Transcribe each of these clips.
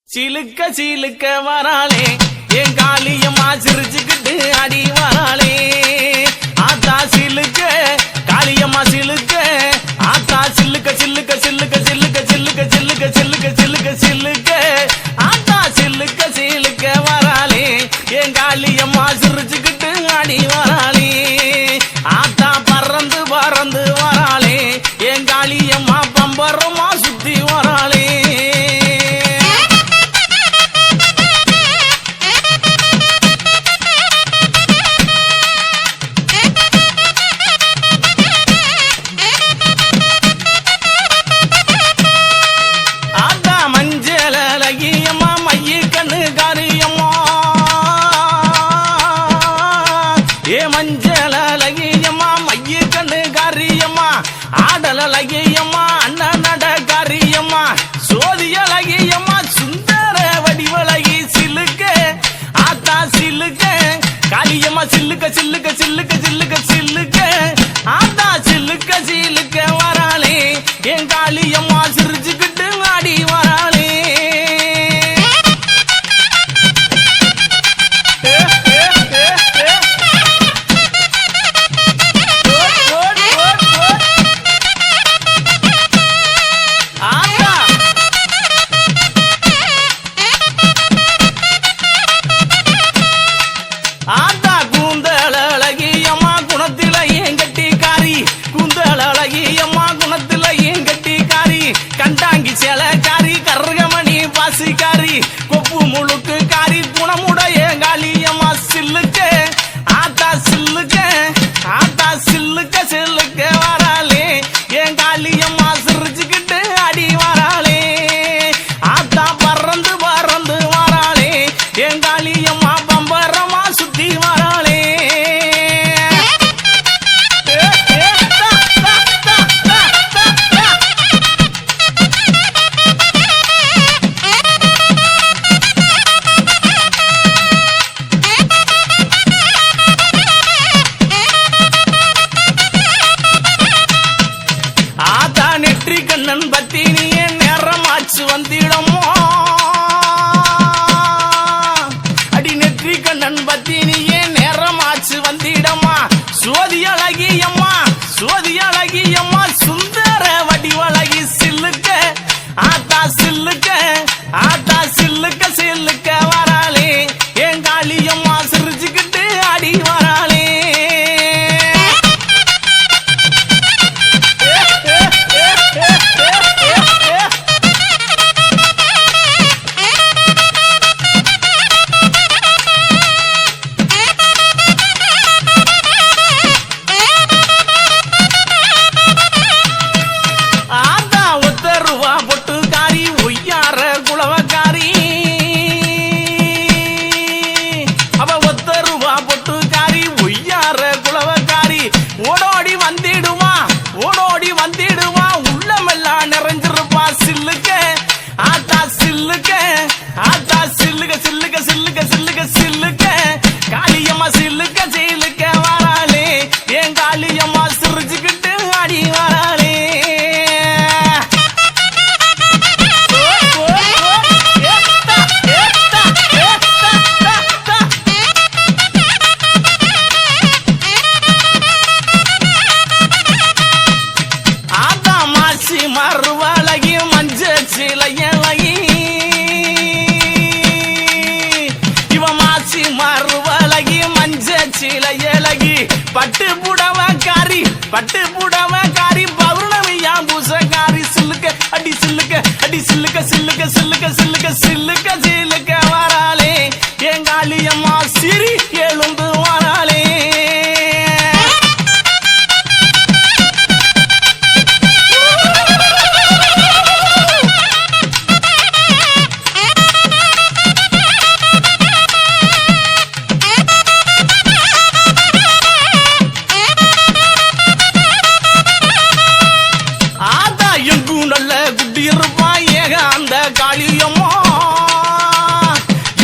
சிலுக்க சிலுக்க வராளே என் காளியம்மா சிரிச்சுக்கிட்டு அடி வராளே ஆத்தா சிலுக்க காளியம்மா சிலுக்க ஆத்தா சில்லுக்க சில்லுக்க சில்லுக்க சில்லுக்க சில்லுக்க சில்லுக்க சில்லுக்க சில்லுக்க சில்லுக்க ஆத்தா சில்லுக்க சிலுக்க வராளே என் காளியம்மா சிரிச்சுக்கிட்டு அடி வராளே ஆத்தா பறந்து பறந்து வராளே என் காளியம்மா பம்பரமா சுத்தி வராளே மஞ்சள் அழகியம்மா மைய கண்ணு காரியம்மா ஆடல் அழகியம்மா அண்ணன் நட காரியம்மா சோதி அழகியம்மா சுந்தர வடிவழகி சிலுக்க ஆத்தா சிலுக்க காளியம்மா சில்லுக்க சில்லுக்க சில்லுக்க சில்லுக்க சில்லுக்க ஆத்தா சில்லுக்க சிலுக்க வராளே என் காளியம்மா சிரிச்சுக்கிட்டு ஆடி வராளே ஆத்தா கூந்தல் அழகியம்மா குணத்தில ஏன் கட்டிக்காரி கூந்தல் அழகியம்மா குணத்தில ஏன் கட்டிக்காரி கண்டாங்கி சேலக்காரி கருகமணி பாசிக்காரி கொப்பு முழுக்கு காரி குணமுடைய காளியம்மா சில்லுக்க ஆத்தா சில்லுக்க ஆத்தா சில்லுக்க சில்லுக்க வராளே என் காளியம்மா சிரிச்சுக்கிட்டு அடி வராளே ஆத்தா பறந்து பறந்து வராளே என் காளியம்மா பம்பரமா சுத்தி வராளே ஆத்தா நெற்றி கண்ணன் பத்தி நீ நேரமாச்சு வந்திடமோ அடி நெற்றி கண்ணன் பத்தி நீ நேரமாச்சு வந்திடமா சோதி அழகியம்மா சோதி அழகியம்மா சுந்தர வடிவழகி சில்லுக்க ஆத்தா சில்லுக்க ஆத்தா சில்லுக்க சில்லுக்க வராளே என் காளியம்மா சிரிச்சுக்கிட்டு அடி வராளே ஓடோடி வந்திடுமா ஓடோடி வந்திடுமா உள்ளமெல்லாம் நிறைஞ்சிருப்பா சில்லுக்க ஆத்தா சில்லுக்க ஆத்தா சில்லுக்க சில்லுக்க சில்லுக்க சில்லுக்க சில்லுக்க காளியம்மா சில்லுக்க சில்லுக்க வராளே என் காளியம்மா சிரிச்சுக்கிட்டு அடி வராளே மறுவழகி மஞ்ச சிலையழகி இவ மாசி மறுவழகி மஞ்ச சிலையழகி பட்டு புடவக்காரி பட்டு புடவக்காரி பௌர்ணமியா பூசக்காரி சில்லுக்க அடி சில்லுக்க அடி சில்லுக்க சில்லுக்க சில்லுக்க சில்லுக்க சில்லுக்க சில்லுக்க வராளே என் காளியம்மா சிரி எழுந்து வராளே அந்த காளியம்மா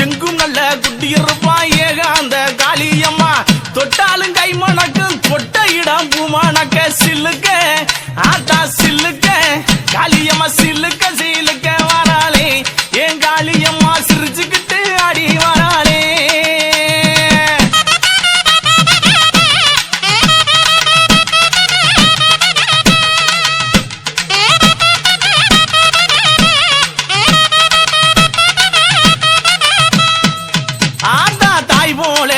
எங்கும் நல்ல குட்டியிருப்பா ஏக அந்த காளியம்மா தொட்டாலும் கை மணக்கும் தொட்ட இடம் பூ மணக்க சில்லுக்க ஆத்தா சில்லுக்க காளியம்மா சில்லுக்க சில்லுக்க வராளே என் காளியம்மா போல